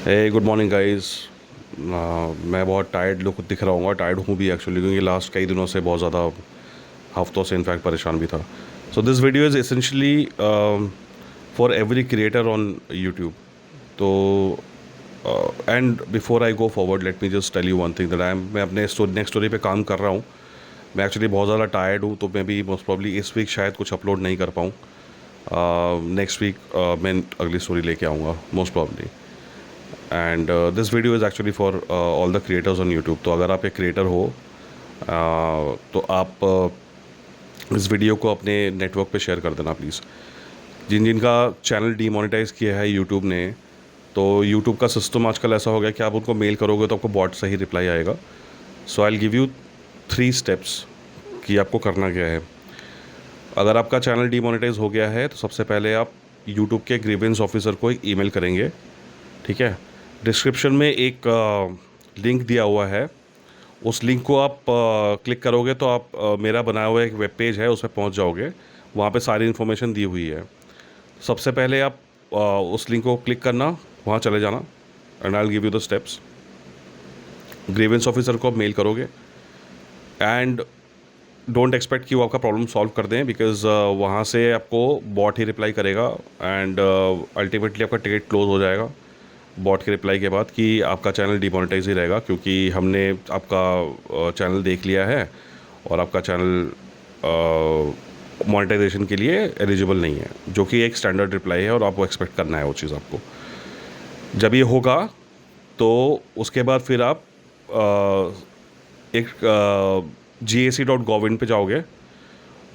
हे good morning guys. मैं बहुत tired look दिख रहा हूँ, टायर्ड हूँ भी एक्चुअली, क्योंकि लास्ट कई दिनों से बहुत ज़्यादा, हफ्तों से इनफैक्ट परेशान भी था। So this video is essentially for every creator on YouTube. तो and before I go forward, let me just tell you one thing that मैं अपने नेक्स्ट स्टोरी पे काम कर रहा हूँ। मैं एक्चुअली बहुत ज़्यादा टायर्ड हूँ, तो मैं भी मोस्ट प्रॉब्ली इस वीक शायद कुछ अपलोड नहीं कर पाऊँ। नेक्स्ट वीक मैं अगली स्टोरी लेके आऊँगा most probably. And this video is actually for all the creators on YouTube. तो अगर आप एक क्रिएटर हो, तो आप इस वीडियो को अपने नेटवर्क पे शेयर कर देना प्लीज़। जिन जिनका चैनल डीमोनेटाइज किया है यूट्यूब ने, तो यूट्यूब का सिस्टम आजकल ऐसा हो गया कि आप उनको मेल करोगे तो आपको बॉट से ही रिप्लाई आएगा। So I will give you 3 steps कि आपको करना क्या है। अगर आपका चैनल डीमोनेटाइज हो गया है, तो सबसे पहले आप यूट्यूब के ग्रीवेंस ऑफिसर को एक ईमेल करेंगे। ठीक है, डिस्क्रिप्शन में एक लिंक दिया हुआ है। उस लिंक को आप क्लिक करोगे तो आप मेरा बनाया हुआ एक वेब पेज है, उस पर पहुँच जाओगे। वहाँ पे सारी इन्फॉर्मेशन दी हुई है। सबसे पहले आप उस लिंक को क्लिक करना, वहाँ चले जाना, and I will give you the steps. Grievance officer को आप मेल करोगे, एंड डोंट एक्सपेक्ट कि वो आपका प्रॉब्लम सॉल्व कर दें, बिकॉज वहाँ से आपको बॉट ही रिप्लाई करेगा, एंड अल्टीमेटली आपका टिकट क्लोज हो जाएगा बॉट के रिप्लाई के बाद कि आपका चैनल डिमोनेटाइज ही रहेगा, क्योंकि हमने आपका चैनल देख लिया है और आपका चैनल मोनेटाइजेशन के लिए एलिजिबल नहीं है, जो कि एक स्टैंडर्ड रिप्लाई है और आपको एक्सपेक्ट करना है वो चीज़ आपको। जब ये होगा तो उसके बाद फिर आप एक GAC.gov.in पे जाओगे।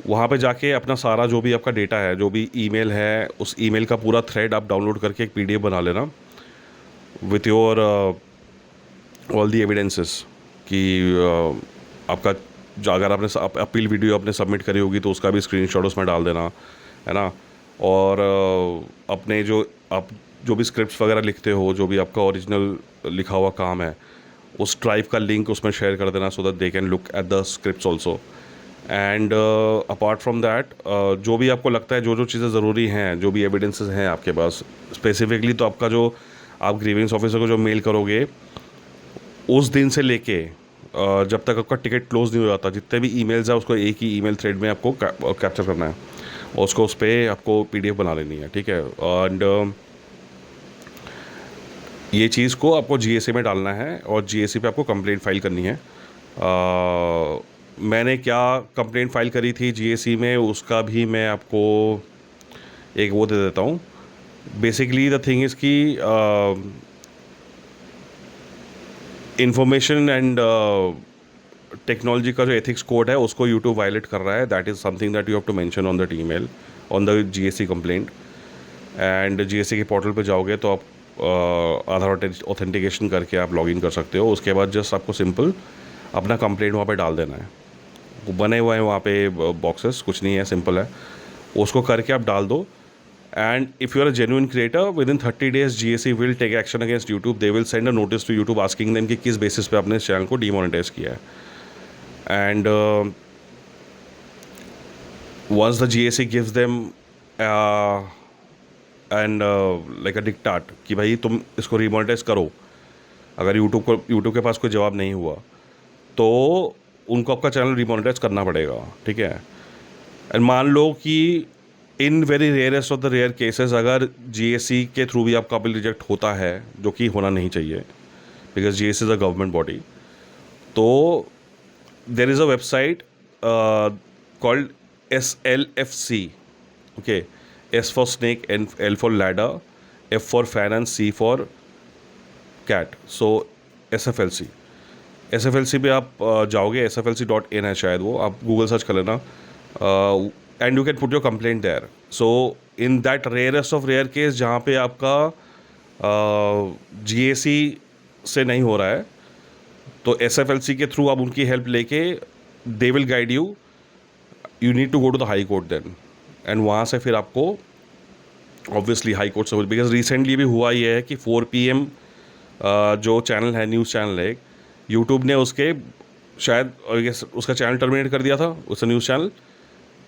वहाँ पे जाके अपना सारा जो भी आपका डेटा है, जो भी ईमेल है, उस ईमेल का पूरा थ्रेड आप डाउनलोड करके एक PDF बना लेना with your all the evidences कि आपका जो, अगर आपने अपील वीडियो आपने सबमिट करी होगी तो उसका भी स्क्रीनशॉट उसमें डाल देना, है ना। और अपने जो आप जो भी स्क्रिप्ट्स वगैरह लिखते हो, जो भी आपका ओरिजिनल लिखा हुआ काम है, उस ड्राइव का लिंक उसमें शेयर कर देना, so that they can look at the scripts also. And apart from that, जो भी आपको लगता है, जो जो चीज़ें ज़रूरी हैं, जो भी एविडेंसेस हैं आपके पास स्पेसिफिकली, तो आपका जो आप ग्रीवेंस ऑफिसर को जो मेल करोगे, उस दिन से लेके जब तक आपका टिकट क्लोज नहीं हो जाता, जितने भी ईमेल्स हैं उसको एक ही ईमेल थ्रेड में आपको कैप्चर करना है और उसको उस पर आपको PDF बना लेनी है। ठीक है, एंड ये चीज़ को आपको GAC में डालना है और GAC पे आपको कंप्लेंट फाइल करनी है। मैंने क्या कंप्लेंट फाइल करी थी GAC में, उसका भी मैं आपको एक वो दे देता हूँ। बेसिकली द थिंग इज़ कि इंफॉर्मेशन एंड टेक्नोलॉजी का जो एथिक्स कोड है उसको यूट्यूब वायलेट कर रहा है। That is something that you have to mention on that email, on the GAC complaint. And GAC के पोर्टल पे जाओगे तो आप आधार ऑथेंटिकेशन करके आप लॉगिन कर सकते हो। उसके बाद जस्ट आपको सिंपल अपना कंप्लेंट वहाँ पे डाल देना है। वो बने हुए हैं वहाँ पे बॉक्सेस, कुछ नहीं है, सिंपल है, उसको करके आप डाल दो। And if you are a genuine creator, within 30 days GAC will take action against YouTube. They will send a notice to YouTube asking them कि किस बेसिस पे आपने इस चैनल को डीमोनेटाइज किया है। And once the GAC gives them and like a diktat कि भाई तुम इसको रिमोनेटाइज करो, अगर यूट्यूब के पास कोई जवाब नहीं हुआ तो उनको आपका चैनल रिमोनेटाइज करना पड़ेगा। ठीक है, एंड मान लो कि in very rarest of the rare cases अगर GAC के थ्रू भी आपका बिल रिजेक्ट होता है, जो कि होना नहीं चाहिए, because GAC is a government body, तो there is a website called SLFC। Okay, S for snake, L for ladder, F for fan and C for cat, so SFLC। SFLC पे आप जाओगे, SFLC.in है शायद, वो आप गूगल सर्च कर लेना, and you can put your complaint there. So in that rarest of rare case जहाँ पे आपका GAC से नहीं हो रहा है, तो SFLC के थ्रू आप उनकी हेल्प लेके, they will guide you. You need to go to the high court then, and वहाँ से फिर आपको ऑब्वियसली हाई कोर्ट से, बिकॉज रिसेंटली भी हुआ ये है कि 4 PM जो चैनल है, न्यूज़ चैनल है, यूट्यूब ने उसके शायद उसका चैनल टर्मिनेट कर दिया था, उसका news channel.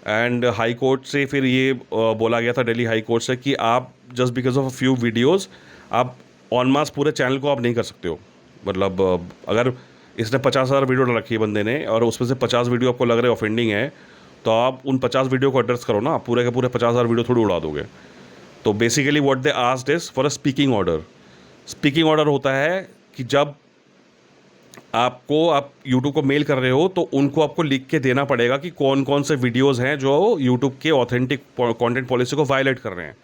And high court से फिर ये बोला गया था, दिल्ली हाई कोर्ट से, कि आप just because of a few videos आप ऑन मास पूरे चैनल को आप नहीं कर सकते हो। मतलब अगर इसने 50,000 वीडियो डाल रखी है बंदे ने और उसमें से 50 वीडियो आपको लग रहे ऑफेंडिंग है, तो आप उन 50 वीडियो को एड्रेस करो ना, पूरे के पूरे 50,000 वीडियो थोड़ी उड़ा दोगे। तो basically what they asked is for a speaking order. Speaking order होता है कि जब आप यूट्यूब को मेल कर रहे हो तो उनको आपको लिख के देना पड़ेगा कि कौन कौन से वीडियोस हैं जो यूट्यूब के ऑथेंटिक कंटेंट पॉलिसी को वायलेट कर रहे हैं।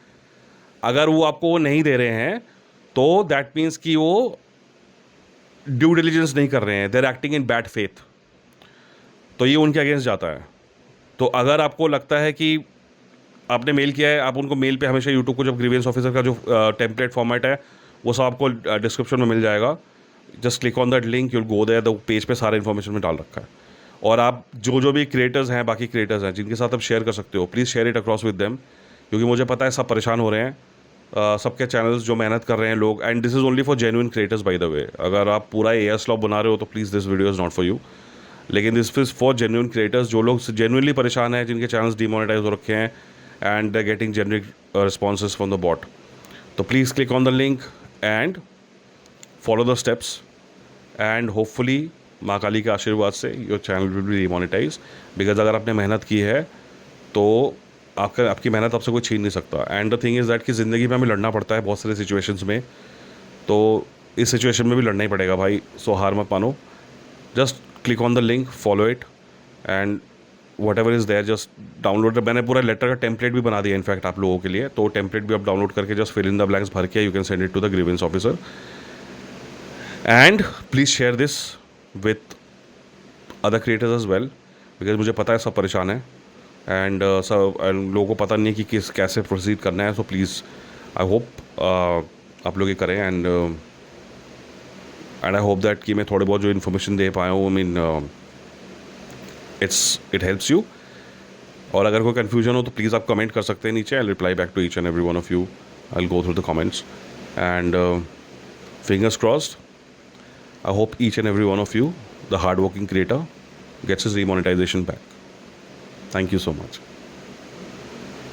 अगर वो आपको वो नहीं दे रहे हैं तो दैट मीन्स कि वो ड्यू डिलिजेंस नहीं कर रहे हैं, they are acting in bad faith, तो ये उनके अगेंस्ट जाता है। तो अगर आपको लगता है कि आपने मेल किया है, आप उनको मेल पे हमेशा यूट्यूब को जब ग्रीवेंस ऑफिसर का जो टेम्पलेट फॉर्मेट है वो सब आपको डिस्क्रिप्शन में मिल जाएगा। Just click on that link, you'll go there, the page पे सारा इन्फॉर्मेशन में डाल रखा है। और आप जो भी क्रिएटर्स हैं, बाकी क्रिएटर्स हैं जिनके साथ आप शेयर कर सकते हो, please share it across with them, क्योंकि मुझे पता है सब परेशान हो रहे हैं। सबके चैनल्स जो मेहनत कर रहे हैं लोग, and this is only for genuine creators by the way. अगर आप पूरा एयर स्लॉप बना रहे हो तो please this video is not for you, लेकिन this is for genuine creators जो लोग जेन्युइनली परेशान हैं, जिनके चैनल्स डिमोनेटाइज हो रखे हैं and they getting generic responses from the bot. तो please click on the link and follow the steps, and hopefully माँ काली के आशीर्वाद से your channel will be demonetize. Because अगर आपने मेहनत की है तो आपकी मेहनत आपसे कोई छीन नहीं सकता। And the thing is that कि ज़िंदगी में हमें लड़ना पड़ता है बहुत सारे सिचुएशंस में, तो इस सिचुएशन में भी लड़ना ही पड़ेगा भाई। सो हार मत मानो, just click on the link, follow it, and whatever is there just download. मैंने पूरा लेटर का टेम्पलेट भी बना दिया इनफैक्ट आप लोगों के लिए, तो टेम्पलेट भी आप डाउनलोड करके just fill in the blanks भर के you can send it to the grievance officer. And please share this with other creators as well, because मुझे पता है सब परेशान है एंड लोगों को पता नहीं है कि कैसे प्रोसीड करना है। सो प्लीज़ आई होप आप लोग ये करें, एंड आई होप दैट कि मैं थोड़े बहुत जो इन्फॉर्मेशन दे पाया हूँ, I mean it helps you. और अगर कोई कन्फ्यूजन हो तो प्लीज़ आप कमेंट कर सकते हैं नीचे, I will reply back to each and every one of you. I will go through the comments and fingers crossed. I hope each and every one of you, the hardworking creator, gets his demonetization back. Thank you so much.